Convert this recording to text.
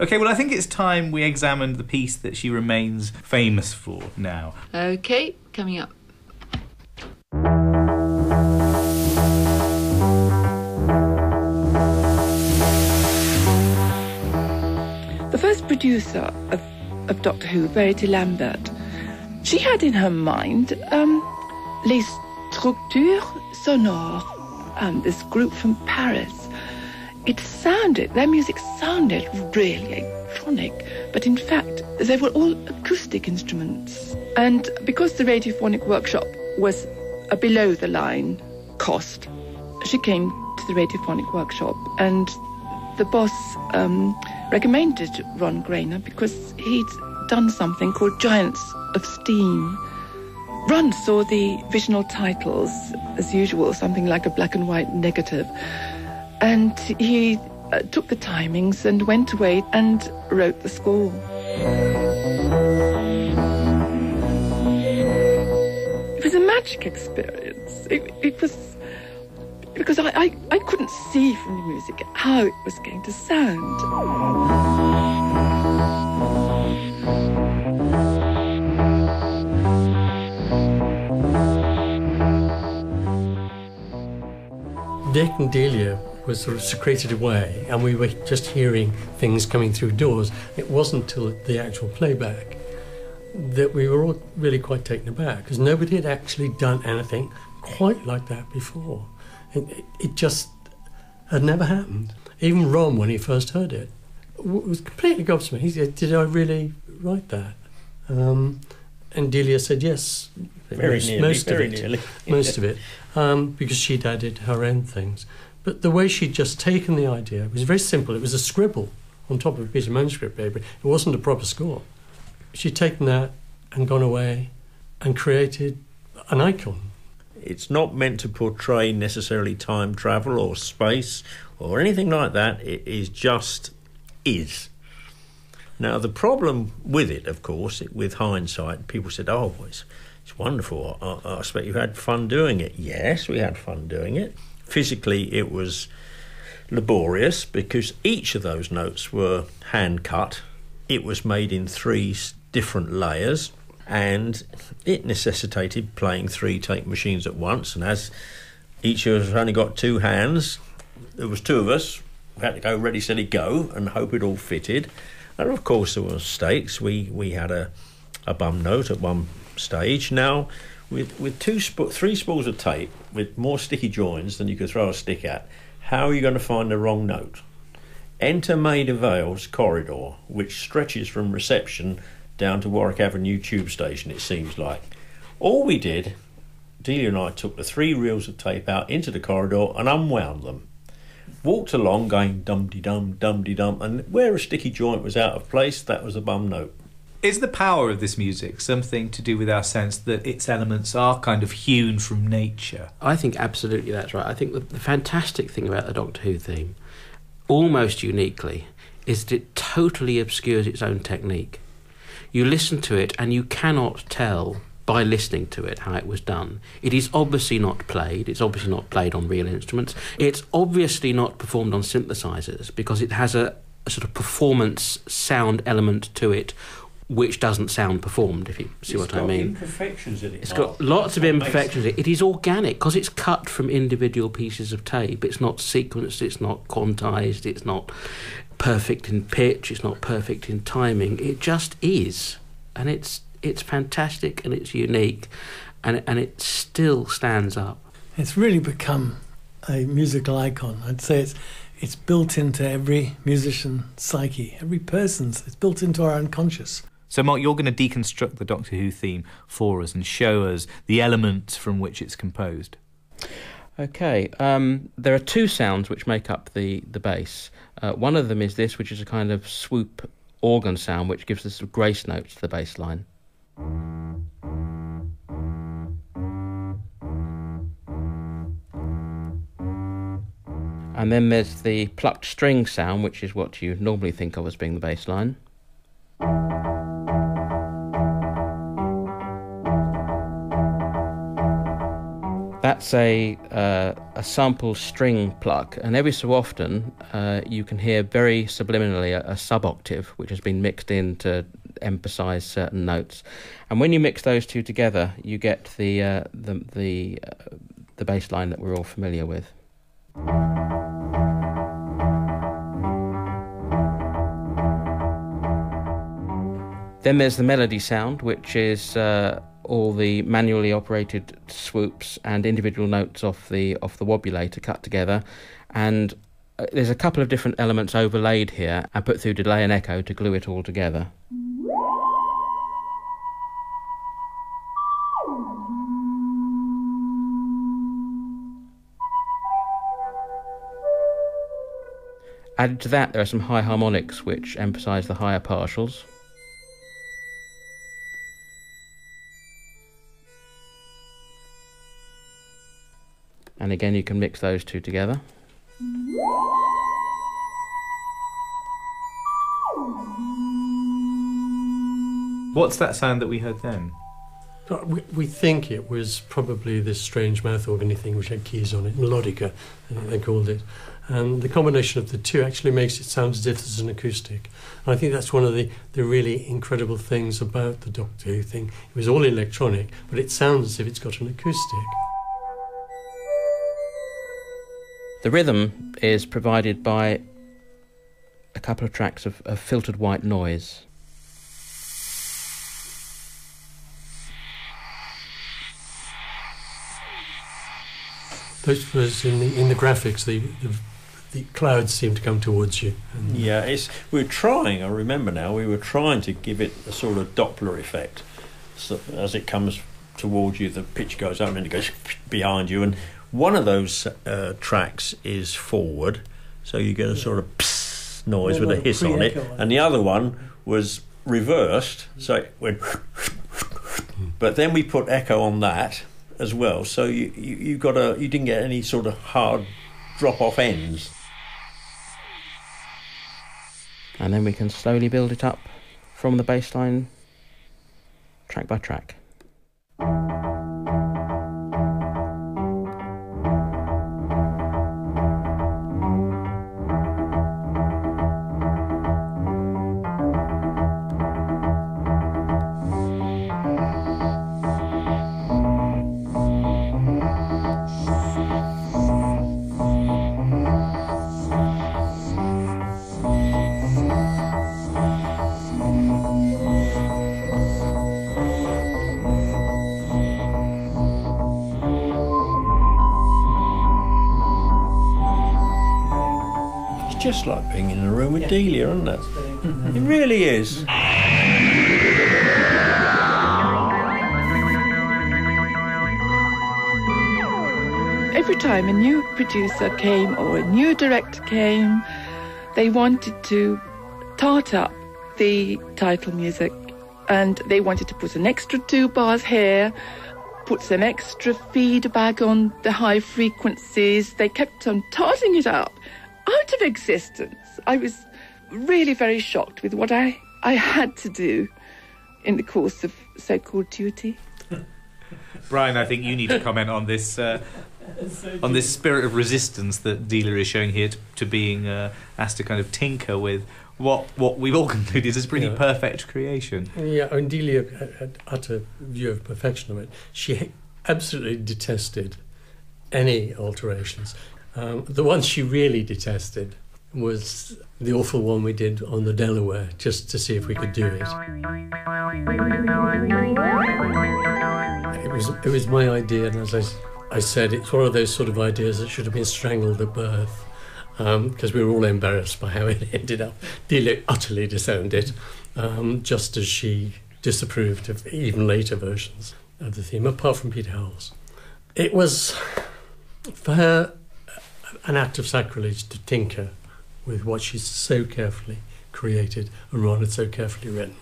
OK, well, I think it's time we examined the piece that she remains famous for now. OK, coming up. The first producer of Doctor Who, Verity Lambert, she had in her mind Les Structures Sonores, this group from Paris. Their music sounded really electronic, but in fact, they were all acoustic instruments. And because the Radiophonic Workshop was a below-the-line cost, she came to the Radiophonic Workshop, and the boss recommended Ron Grainer because he'd done something called Giants of Steam. Ron saw the visional titles, as usual, something like a black and white negative, and he took the timings and went away and wrote the score. It was a magic experience. It was because I couldn't see from the music how it was going to sound. Dick and Delia was sort of secreted away, and we were just hearing things coming through doors. It wasn't till the actual playback that we were all really quite taken aback, because nobody had actually done anything quite like that before. It just had never happened. Even Ron, when he first heard it, was completely gobsmacked. He said, "Did I really write that?" And Delia said yes. Most of it, because she'd added her own things. But the way she'd just taken the idea was very simple. It was a scribble on top of a piece of manuscript paper. It wasn't a proper score. She'd taken that and gone away and created an icon. It's not meant to portray necessarily time travel or space or anything like that. It is just is. Now, the problem with it, of course, with hindsight, people said, oh, it's wonderful. I expect you had fun doing it. Yes, we had fun doing it. Physically, it was laborious because each of those notes were hand-cut. It was made in 3 different layers, and it necessitated playing 3 tape machines at once. And as each of us only got 2 hands, there was 2 of us. We had to go ready, steady, go, and hope it all fitted. And of course, there were mistakes. We had a bum note at one stage. Now, with 3 spools of tape with more sticky joins than you could throw a stick at, how are you going to find the wrong note? Enter Maida Vale's corridor, which stretches from reception down to Warwick Avenue tube station, it seems like. All we did, Delia and I took the 3 reels of tape out into the corridor and unwound them. Walked along going dum-de-dum, dum-de-dum, and where a sticky joint was out of place, that was a bum note. Is the power of this music something to do with our sense that its elements are kind of hewn from nature? I think absolutely that's right. I think the fantastic thing about the Doctor Who theme, almost uniquely, is that it totally obscures its own technique. You listen to it and you cannot tell by listening to it how it was done. It is obviously not played. It's obviously not played on real instruments. It's obviously not performed on synthesizers because it has a sort of performance sound element to it which doesn't sound performed, if you see what I mean. Imperfections in it. It's got lots of imperfections in it. It is organic because it's cut from individual pieces of tape. It's not sequenced, it's not quantized, it's not perfect in pitch, it's not perfect in timing. It just is. And it's fantastic and it's unique and it still stands up. It's really become a musical icon. I'd say it's built into every musician's psyche, every person's. It's built into our unconscious. So, Mark, you're going to deconstruct the Doctor Who theme for us and show us the elements from which it's composed. Okay, there are 2 sounds which make up the bass. One of them is this, which is a kind of swoop organ sound, which gives us grace notes to the bass line. And then there's the plucked string sound, which is what you normally think of as being the bass line. That That's a sample string pluck, and every so often you can hear very subliminally a sub-octave which has been mixed in to emphasise certain notes. And when you mix those two together, you get the bass line that we're all familiar with. Then there's the melody sound, which is all the manually operated swoops and individual notes off the wobulator cut together, and there's a couple of different elements overlaid here and put through delay and echo to glue it all together. Added to that, there are some high harmonics which emphasise the higher partials. And again, you can mix those two together. What's that sound that we heard then? We think it was probably this strange mouth organ thing which had keys on it, melodica, I think they called it. And the combination of the two actually makes it sound as if it's an acoustic. And I think that's one of the really incredible things about the Doctor Who thing. It was all electronic, but it sounds as if it's got an acoustic. The rhythm is provided by a couple of tracks of filtered white noise. Those was in the graphics, the clouds seem to come towards you. Yeah, we were trying, I remember now, we were trying to give it a sort of Doppler effect. So as it comes towards you, the pitch goes up and then it goes behind you. And one of those tracks is forward, so you get a sort of psst noise with a hiss on it. And the other one was reversed, so it went... But then we put echo on that as well, so you didn't get any sort of hard drop-off ends. And then we can slowly build it up from the bass line, track by track. Just like being in a room with Delia, isn't it? It really is. Every time a new producer came or a new director came, they wanted to tart up the title music, and they wanted to put an extra 2 bars here, put some extra feedback on the high frequencies. They kept on tarting it up out of existence. I was really very shocked with what I had to do in the course of so-called duty. Brian, I think you need to comment on this spirit of resistance that Delia is showing here to being asked to kind of tinker with what we've all concluded is a pretty perfect creation. Yeah, and Delia had utter view of perfection of it. She absolutely detested any alterations. The one she really detested was the awful one we did on the Delaware, just to see if we could do it. It was my idea, and as I said, it's one of those sort of ideas that should have been strangled at birth, because we were all embarrassed by how it ended up. Delia utterly disowned it, just as she disapproved of even later versions of the theme, apart from Peter Howells. It was, for her, an act of sacrilege to tinker with what she's so carefully created and Ron had so carefully written.